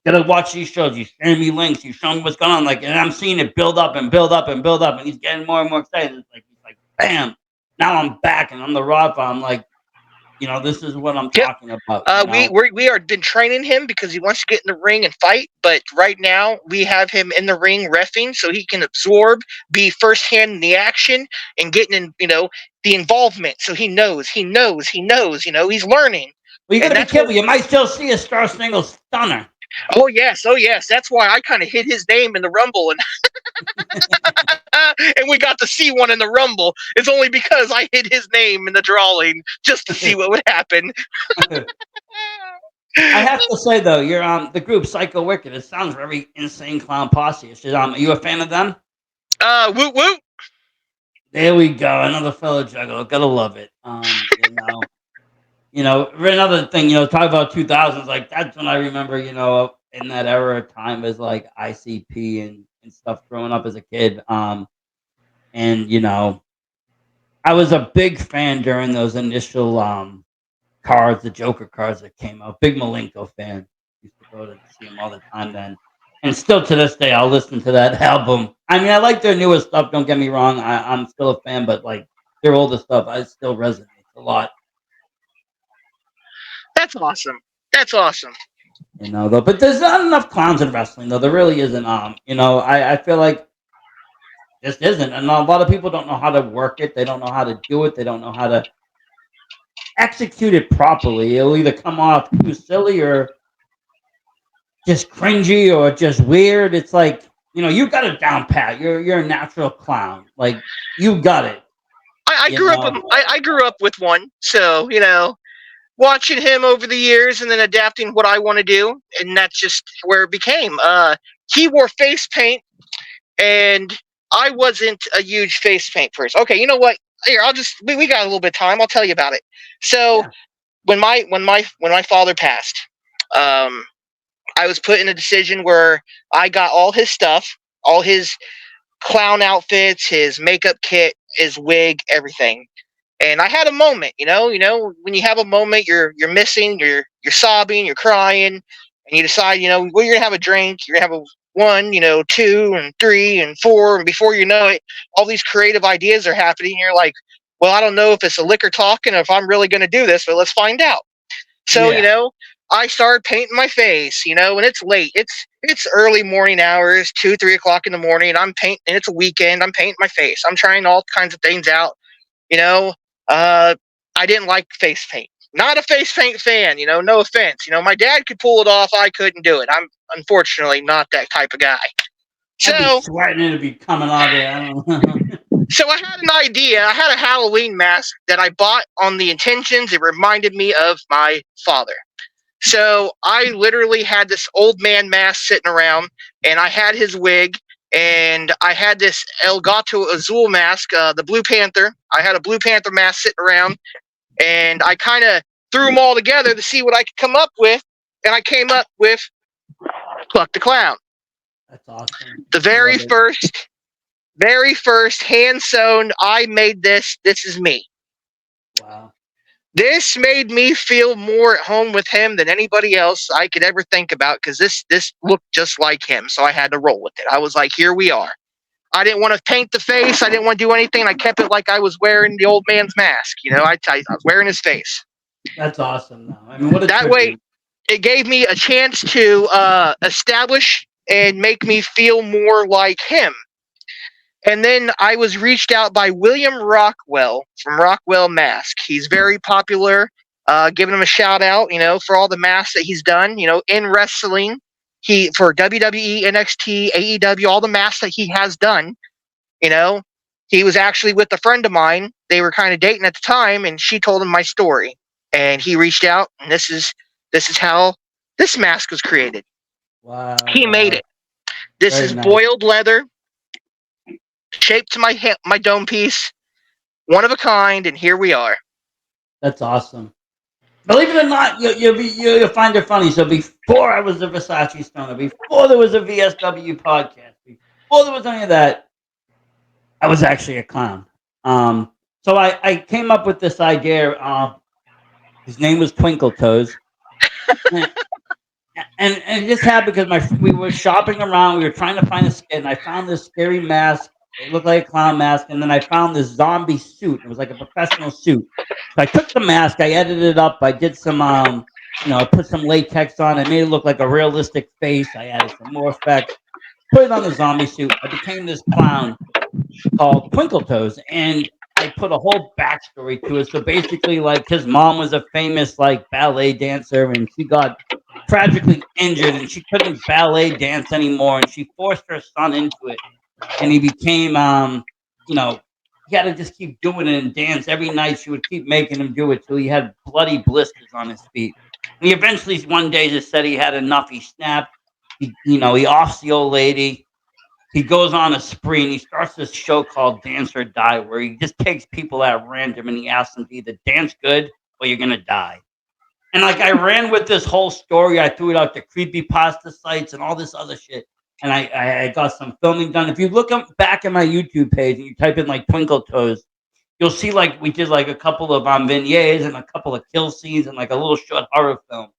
Speaker 2: gotta watch these shows. You sharing me links. You showing me what's going on. Like, and I'm seeing it build up and build up and build up, and he's getting more and more excited. It's like, he's like, bam, now I'm back and I'm the Rodfather. I'm like, this is what I'm talking about.
Speaker 1: We are been training him because he wants to get in the ring and fight. But right now we have him in the ring reffing so he can absorb, be firsthand in the action, and getting in, the involvement. So he knows. He's learning.
Speaker 2: Well, you got to be careful. You might still see a Star Single Stunner.
Speaker 1: Oh yes. That's why I kind of hid his name in the Rumble, and and we got to see one in the Rumble. It's only because I hid his name in the drawing just to see what would happen.
Speaker 2: I have to say though, you're the group Psycho Wicked. It sounds very Insane Clown Posse. Are you a fan of them?
Speaker 1: Woot woot.
Speaker 2: There we go. Another fellow juggler. Gotta love it. Another thing, talk about 2000s, like that's when I remember, in that era of time as like ICP and stuff growing up as a kid. I was a big fan during those initial cards, the Joker cards that came out. Big Malenko fan. Used to go to see him all the time then. And still to this day, I'll listen to that album. I mean, I like their newer stuff, don't get me wrong. I'm still a fan, but like their older stuff, it still resonates a lot.
Speaker 1: That's awesome. That's awesome.
Speaker 2: But there's not enough clowns in wrestling, though. There really isn't. I feel like this isn't, and a lot of people don't know how to work it. They don't know how to do it. They don't know how to execute it properly. It'll either come off too silly or just cringy or just weird. It's like you got it down pat. You're a natural clown. Like you got it.
Speaker 1: I grew up with one, so watching him over the years and then adapting what I want to do, and that's just where it became. He wore face paint, and I wasn't a huge face paint person. Okay, you know what? Here, we got a little bit of time. I'll tell you about it. So, when my father passed, I was put in a decision where I got all his stuff, all his clown outfits, his makeup kit, his wig, everything. And I had a moment, when you have a moment, you're missing, you're sobbing, you're crying, and you decide, you're gonna have a drink, you're gonna have a 1, 2, and 3, and 4, and before you know it, all these creative ideas are happening. And you're like, well, I don't know if it's the liquor talking or if I'm really gonna do this, but let's find out. So, I started painting my face, and it's late. It's early morning hours, 2, 3 o'clock in the morning, and I'm painting, and it's a weekend. I'm painting my face. I'm trying all kinds of things out. I didn't like face paint. Not a face paint fan, no offense. My dad could pull it off. I couldn't do it. I'm unfortunately not that type of guy. So
Speaker 2: I'd be sweating to be coming out of there. I don't know.
Speaker 1: So I had an idea. I had a Halloween mask that I bought on the intentions. It reminded me of my father. So I literally had this old man mask sitting around, and I had his wig, and I had this El Gato Azul mask, the Blue Panther. I had a Blue Panther mask sitting around, and I kind of threw them all together to see what I could come up with, and I came up with Kluck the Clown.
Speaker 2: That's awesome.
Speaker 1: The very first hand-sewn, I made this. This is me.
Speaker 2: Wow.
Speaker 1: This made me feel more at home with him than anybody else I could ever think about, because this looked just like him, so I had to roll with it. I was like, here we are. I didn't want to paint the face. I didn't want to do anything. I kept it like I was wearing the old man's mask. I was wearing his face.
Speaker 2: That's awesome, though. I mean, what a
Speaker 1: that way, it gave me a chance to establish and make me feel more like him. And then I was reached out by William Rockwell from Rockwell Mask. He's very popular. Giving him a shout out, for all the masks that he's done, in wrestling. He for WWE, NXT, AEW, all the masks that he has done. You know, he was actually with a friend of mine. They were kind of dating at the time, and she told him my story. And he reached out, and this is how this mask was created.
Speaker 2: Wow,
Speaker 1: He made
Speaker 2: wow.
Speaker 1: it. This
Speaker 2: Very
Speaker 1: is
Speaker 2: nice.
Speaker 1: boiled leather, shaped to my dome piece, one of a kind, and here we are.
Speaker 2: That's awesome. Believe it or not, you'll find it funny. So before I was a Versace stoner, before there was a VSW podcast, before there was any of that, I was actually a clown. So I came up with this idea. His name was Twinkle Toes, and, and it just happened because we were shopping around. We were trying to find a skit, and I found this scary mask. It looked like a clown mask, and then I found this zombie suit. It was like a professional suit. So I took the mask, I edited it up, I did some, I put some latex on. I made it look like a realistic face. I added some more effects. Put it on the zombie suit. I became this clown called Twinkle Toes, and I put a whole backstory to it. So basically, like his mom was a famous like ballet dancer, and she got tragically injured, and she couldn't ballet dance anymore, and she forced her son into it, and he became, he had to just keep doing it and dance every night. She would keep making him do it till he had bloody blisters on his feet. And he eventually one day just said he had enough. He snapped. He offs the old lady. He goes on a spree and he starts this show called Dance or Die, where he just takes people at random and he asks them to either dance good or you're gonna die. And like I ran with this whole story, I threw it out to creepypasta sites and all this other shit. And I got some filming done. If you look back at my YouTube page and you type in like Twinkle Toes, you'll see like we did like a couple of vignettes and a couple of kill scenes and like a little short horror film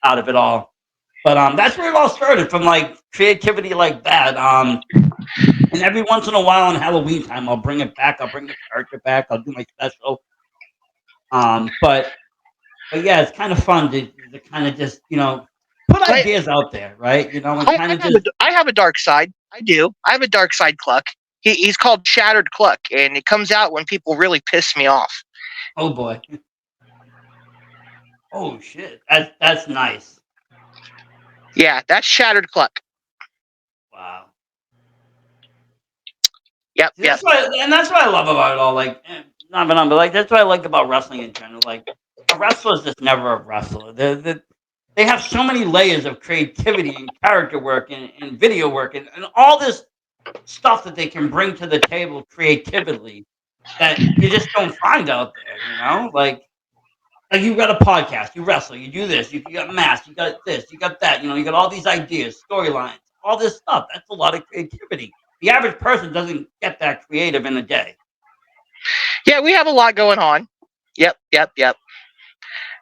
Speaker 2: out of it all. But that's where it all started, from like creativity like that. And every once in a while on Halloween time, I'll bring it back. I'll bring the character back. I'll do my special. But yeah, it's kind of fun to kind of just put
Speaker 1: I,
Speaker 2: ideas out there, right? And
Speaker 1: I,
Speaker 2: kind of
Speaker 1: have a,
Speaker 2: just
Speaker 1: I have a dark side. I do. I have a dark side, Kluck. He's called Shattered Kluck, and it comes out when people really piss me off.
Speaker 2: oh boy, oh shit, that's nice.
Speaker 1: Yeah, that's Shattered Kluck.
Speaker 2: Wow.
Speaker 1: Yep,
Speaker 2: See,
Speaker 1: yep.
Speaker 2: that's what I love about it all. Like, not but like that's what I like about wrestling in general. Like, a wrestler is just never a wrestler. They have so many layers of creativity and character work and video work and all this stuff that they can bring to the table creatively that you just don't find out there. Like you got a podcast, you wrestle, you do this, you got masks, you got this, you got that. You got all these ideas, storylines, all this stuff. That's a lot of creativity. The average person doesn't get that creative in a day.
Speaker 1: Yeah, we have a lot going on. Yep, yep, yep.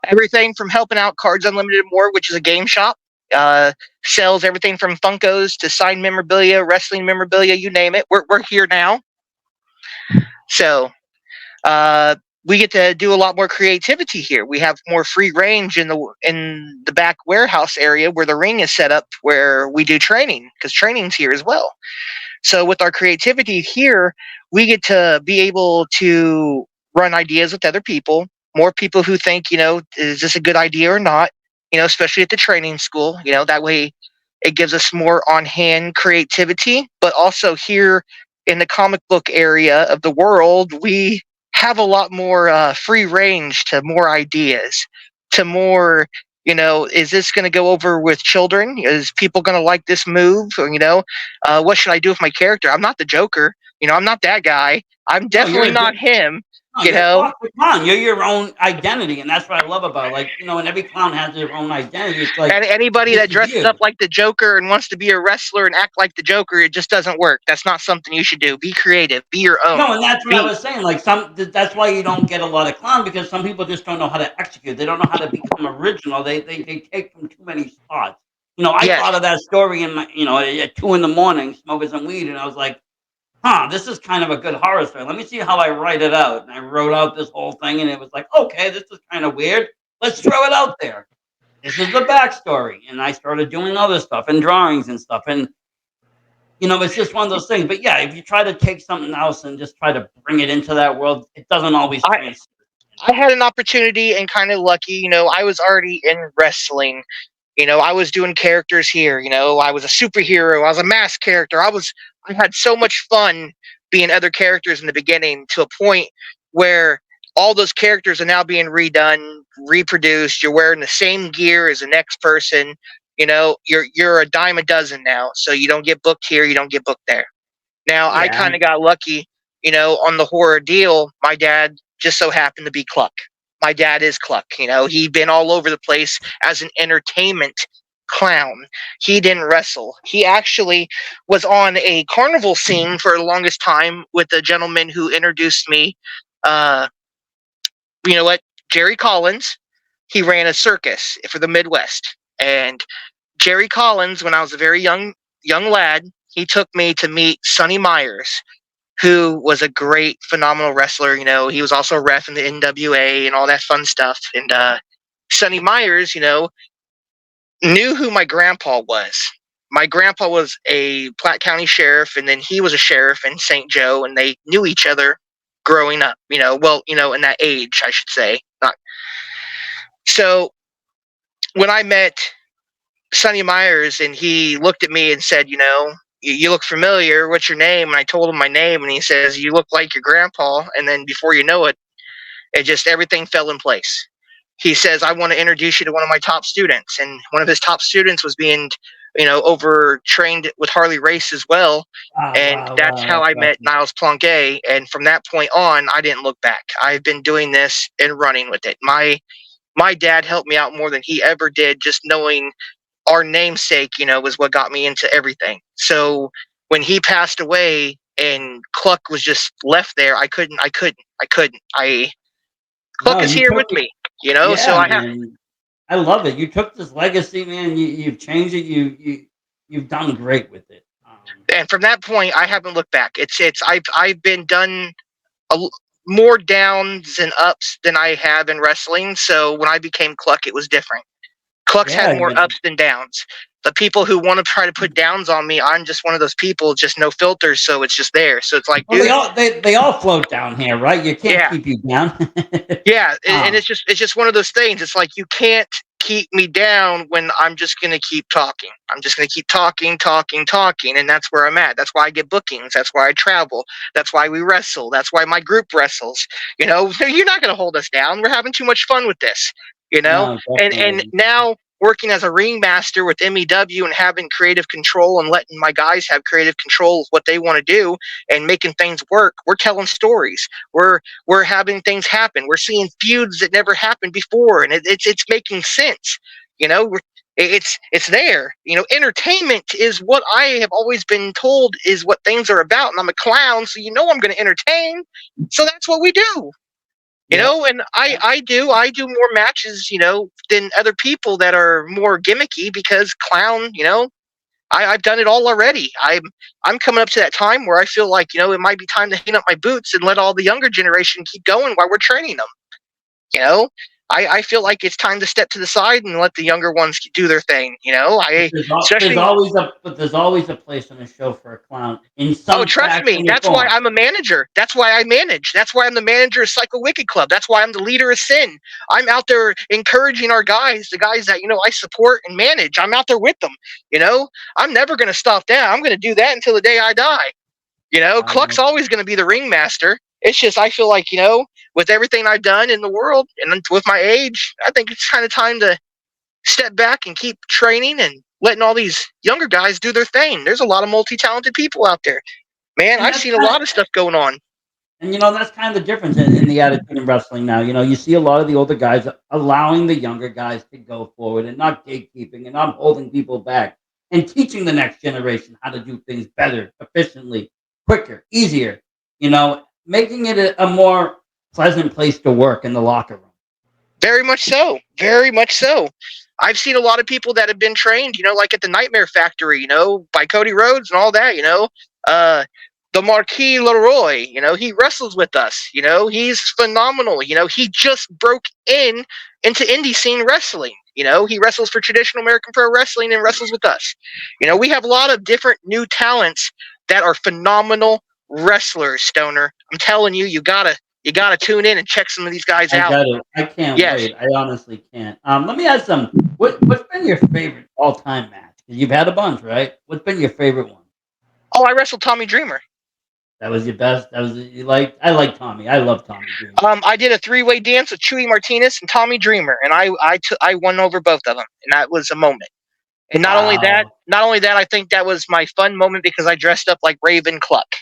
Speaker 1: Everything from helping out Cards Unlimited More, which is a game shop. Sells everything from Funkos to signed memorabilia, wrestling memorabilia, you name it. We're here now. So we get to do a lot more creativity here. We have more free range in the back warehouse area where the ring is set up, where we do training, because training's here as well. So with our creativity here, we get to be able to run ideas with other people, more people who think, is this a good idea or not? Especially at the training school. That way it gives us more on-hand creativity. But also here in the comic book area of the world, we have a lot more free range to more ideas, to more, is this going to go over with children? Is people going to like this move? Or, what should I do with my character? I'm not the Joker. I'm not that guy. I'm
Speaker 2: No, you're
Speaker 1: definitely not him.
Speaker 2: no,
Speaker 1: You
Speaker 2: you're a
Speaker 1: know,
Speaker 2: clown. You're your own identity, and that's what I love about it. Like, and every clown has their own identity. It's like,
Speaker 1: and anybody
Speaker 2: this
Speaker 1: that
Speaker 2: is
Speaker 1: dresses up
Speaker 2: you.
Speaker 1: like the Joker and wants to be a wrestler and act like the Joker, it just doesn't work. That's not something you should do. Be creative. Be your own.
Speaker 2: No, and that's what I
Speaker 1: Be
Speaker 2: was saying. Like that's why you don't get a lot of clown, because some people just don't know how to execute. They don't know how to become original. They take from too many spots. I
Speaker 1: yes.
Speaker 2: thought of that story in my at 2 a.m, smoking some weed, and I was like, this is kind of a good horror story. Let me see how I write it out. And I wrote out this whole thing, and it was like, okay, this is kind of weird. Let's throw it out there. this is the backstory. And I started doing other stuff and drawings and stuff. And, it's just one of those things. But yeah, if you try to take something else and just try to bring it into that world, it doesn't always
Speaker 1: I
Speaker 2: transfer.
Speaker 1: I had an opportunity and kind of lucky. I was already in wrestling. I was doing characters here. I was a superhero. I was a mask character. I had so much fun being other characters in the beginning to a point where all those characters are now being redone, reproduced. You're wearing the same gear as the next person. You're a dime a dozen now. So you don't get booked here, you don't get booked there. Now I
Speaker 2: Yeah.
Speaker 1: kind of got lucky, on the horror deal. My dad just so happened to be Kluck. My dad is Kluck. He'd been all over the place as an entertainment clown. He didn't wrestle. He actually was on a carnival scene for the longest time with the gentleman who introduced me. Uh, you know what? Jerry Collins. He ran a circus for the Midwest, and Jerry Collins, when I was a very young lad, he took me to meet Sonny Myers, who was a great, phenomenal wrestler. He was also a ref in the NWA and all that fun stuff. And Sonny Myers, knew who my grandpa was. My grandpa was a Platte County sheriff, and then he was a sheriff in St. Joe, and they knew each other growing up. In that age, I should say. Not so. When I met Sonny Myers, and he looked at me and said, you look familiar. What's your name? And I told him my name, and he says, you look like your grandpa. And then before you know it, everything fell in place. He says, I want to introduce you to one of my top students. And one of his top students was being, overtrained with Harley Race as well. And that's how
Speaker 2: That's
Speaker 1: I met
Speaker 2: awesome.
Speaker 1: Niles Plonquet. And from that point on, I didn't look back. I've been doing this and running with it. My dad helped me out more than he ever did, just knowing our namesake, was what got me into everything. So when he passed away and Kluck was just left there, I couldn't.
Speaker 2: No,
Speaker 1: Kluck is
Speaker 2: you
Speaker 1: here
Speaker 2: took
Speaker 1: with
Speaker 2: it.
Speaker 1: me, so
Speaker 2: Yeah,
Speaker 1: I have.
Speaker 2: man. I love it. You took this legacy, man. You've changed it. You've done great with it.
Speaker 1: And from that point, I haven't looked back. I've been done a, more downs and ups than I have in wrestling. So when I became Kluck, it was different. Cluck's had
Speaker 2: Yeah,
Speaker 1: more ups than downs. The people who want to try to put downs on me, I'm just one of those people, just no filters, so it's just there. So it's like,
Speaker 2: well, they
Speaker 1: dude,
Speaker 2: all they all float down here, right? You can't
Speaker 1: yeah,
Speaker 2: keep you down.
Speaker 1: yeah, and
Speaker 2: um,
Speaker 1: it's just one of those things. It's like you can't keep me down when I'm just gonna keep talking. I'm just gonna keep talking, talking, talking, and that's where I'm at. That's why I get bookings. That's why I travel. That's why we wrestle. That's why my group wrestles. You're not gonna hold us down. We're having too much fun with this.
Speaker 2: no,
Speaker 1: And
Speaker 2: definitely.
Speaker 1: now working as a ringmaster with MEW and having creative control and letting my guys have creative control of what they want to do and making things work. We're telling stories. We're having things happen. We're seeing feuds that never happened before, and it's making sense. It's there. Entertainment is what I have always been told is what things are about, and I'm a clown, so I'm going to entertain. So that's what we do.
Speaker 2: Yep.
Speaker 1: And I do more matches, than other people that are more gimmicky because clown, I've done it all already. I'm coming up to that time where I feel like, it might be time to hang up my boots and let all the younger generation keep going while we're training them. You know, I feel like it's time to step to the side and let the younger ones do their thing. I
Speaker 2: There's
Speaker 1: especially.
Speaker 2: always a place on a show for a clown in
Speaker 1: Oh,
Speaker 2: some
Speaker 1: trust me.
Speaker 2: fashion or
Speaker 1: That's why
Speaker 2: form.
Speaker 1: I'm a manager. That's why I manage. That's why I'm the manager of Psycho Wicked Club. That's why I'm the leader of Sin. I'm out there encouraging our guys, the guys that, I support and manage. I'm out there with them. I'm never going to stop that. I'm going to do that until the day I die.
Speaker 2: I
Speaker 1: Cluck's
Speaker 2: love it.
Speaker 1: always going to be the ringmaster. It's just, I feel like, with everything I've done in the world and with my age, I think it's kind of time to step back and keep training and letting all these younger guys do their thing. There's a lot of multi-talented people out there. Man,
Speaker 2: And
Speaker 1: I've
Speaker 2: that's
Speaker 1: seen a
Speaker 2: kind
Speaker 1: lot of stuff going on.
Speaker 2: And that's kind of the difference in the attitude in wrestling now. You see a lot of the older guys allowing the younger guys to go forward and not gatekeeping and not holding people back and teaching the next generation how to do things better, efficiently, quicker, easier. Making it a more pleasant place to work in the locker room.
Speaker 1: Very much so. Very much so. I've seen a lot of people that have been trained, like at the Nightmare Factory, by Cody Rhodes and all that, uh, the Marquis Leroy. He wrestles with us. He's phenomenal. He just broke into indie scene wrestling. He wrestles for traditional American pro wrestling and wrestles with us. We have a lot of different new talents that are phenomenal wrestlers, Stoner. I'm telling you, you gotta tune in and check some of these guys
Speaker 2: I
Speaker 1: out.
Speaker 2: got it. I can't
Speaker 1: Yes.
Speaker 2: wait. I honestly can't. Let me ask some. What's been your favorite all-time match? 'Cause you've had a bunch, right? What's been your favorite one?
Speaker 1: Oh, I wrestled Tommy Dreamer.
Speaker 2: That was your best. That was you like. I like Tommy. I love Tommy Dreamer.
Speaker 1: I did a 3-way dance with Chewy Martinez and Tommy Dreamer, and I won over both of them, and that was a moment. And not only that, I think that was my fun moment because I dressed up like Raven Kluck.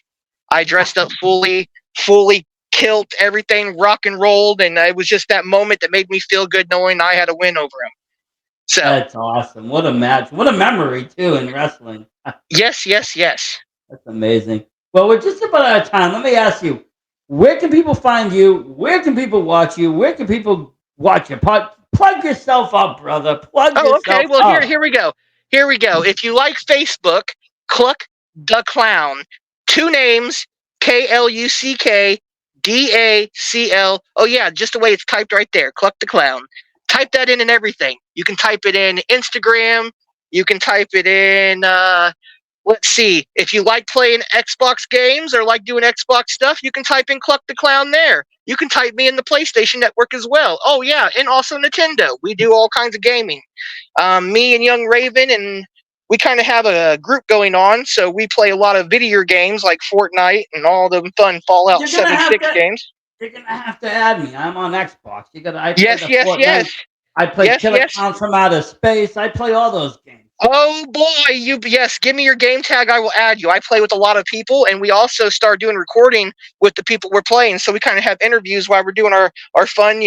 Speaker 1: I dressed up fully kilt, everything rock and rolled, and it was just that moment that made me feel good knowing I had a win over him. So
Speaker 2: That's awesome. What a match. What a memory too in wrestling.
Speaker 1: yes.
Speaker 2: That's amazing. Well, we're just about out of time. Let me ask you, where can people find you? Where can people watch you? Where can people watch you? Plug yourself up, brother. Plug
Speaker 1: Oh, okay.
Speaker 2: yourself
Speaker 1: Well,
Speaker 2: up.
Speaker 1: here we go. If you like Facebook, Kluck the Clown. 2 names, KluckDacl. Oh yeah, just the way it's typed right there, Kluck the Clown. Type that in and everything. You can type it in Instagram. You can type it in. Let's see. If you like playing Xbox games or like doing Xbox stuff, you can type in Kluck the Clown there. You can type me in the PlayStation Network as well. Oh yeah, and also Nintendo. We do all kinds of gaming. Me and Young Raven, and we kind of have a group going on, so we play a lot of video games like Fortnite and all the fun Fallout 76 games.
Speaker 2: You're gonna have to add me. I'm on Xbox. I play
Speaker 1: Yes.
Speaker 2: the Fortnite. I play Killer Clowns from Outer Space. I play all those games.
Speaker 1: Oh boy, yes, give me your game tag, I will add you. I play with a lot of people, and we also start doing recording with the people we're playing, so we kind of have interviews while we're doing our fun,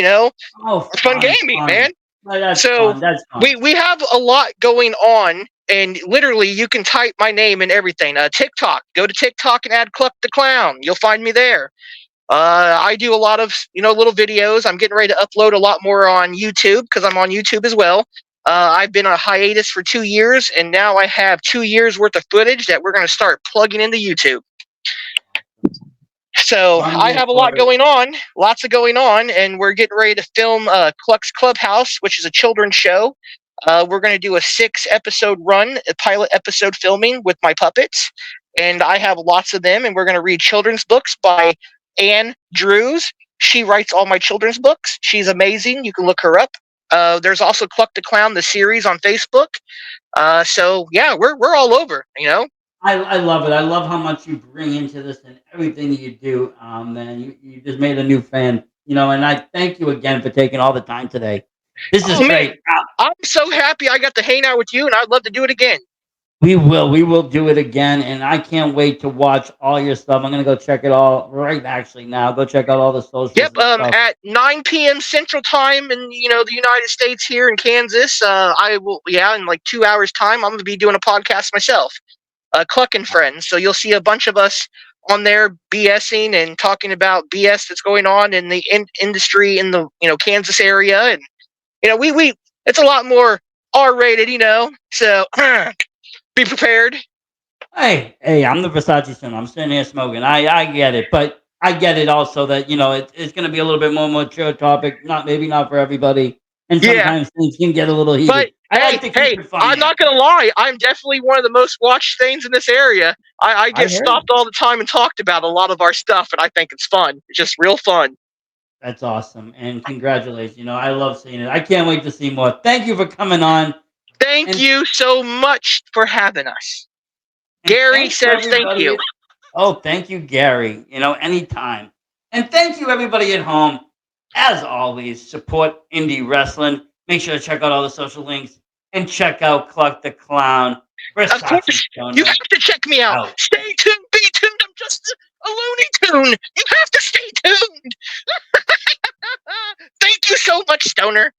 Speaker 1: fun gaming, man.
Speaker 2: That's
Speaker 1: so
Speaker 2: fun. That's fun.
Speaker 1: we have a lot going on, and literally you can type my name and everything. TikTok, go to TikTok and add Kluck the Clown. You'll find me there. I do a lot of little videos. I'm getting ready to upload a lot more on YouTube because I'm on YouTube as well. I've been on a hiatus for 2 years, and now I have 2 years worth of footage that we're going to start plugging into YouTube. So I have a lot going on, lots of going on, and we're getting ready to film Kluck's Clubhouse, which is a children's show. We're going to do a 6-episode run, a pilot episode filming with my puppets, and I have lots of them, and we're going to read children's books by Anne Drews. She writes all my children's books. She's amazing. You can look her up. There's also Kluck the Clown, the series on Facebook. So yeah, we're all over,
Speaker 2: I love it. I love how much you bring into this and everything that you do. Man, you just made a new fan, and I thank you again for taking all the time today. This is great.
Speaker 1: I'm so happy I got to hang out with you, and I'd love to do it again.
Speaker 2: We will do it again, and I can't wait to watch all your stuff. I'm gonna go check it all right actually now. Go check out all the socials.
Speaker 1: Yep. At 9 p.m. Central Time in the United States here in Kansas. I will. Yeah, in like 2 hours time, I'm gonna be doing a podcast myself. Kluck and Friends. So you'll see a bunch of us on there BSing and talking about BS that's going on in the industry in the Kansas area, and we it's a lot more R-rated, So be prepared.
Speaker 2: Hey, I'm the Versace son. I'm sitting here smoking. I get it, but I get it also that it's going to be a little bit more mature topic. Maybe not for everybody, and sometimes things can get a little heated.
Speaker 1: But I'm not gonna lie. I'm definitely one of the most watched things in this area. I get stopped all the time and talked about a lot of our stuff, and I think it's fun. It's just real fun.
Speaker 2: That's awesome, and congratulations. I love seeing it. I can't wait to see more. Thank you for coming on.
Speaker 1: Thank you so much for having us. Gary says thank you.
Speaker 2: Oh, thank you, Gary. Anytime. And thank you, everybody at home. As always, support indie wrestling. Make sure to check out all the social links and check out Kluck the Clown.
Speaker 1: Of course, you have to check me out. Stay tuned, be tuned. I'm just a Looney Tune. You have to stay tuned. Thank you so much, Stoner.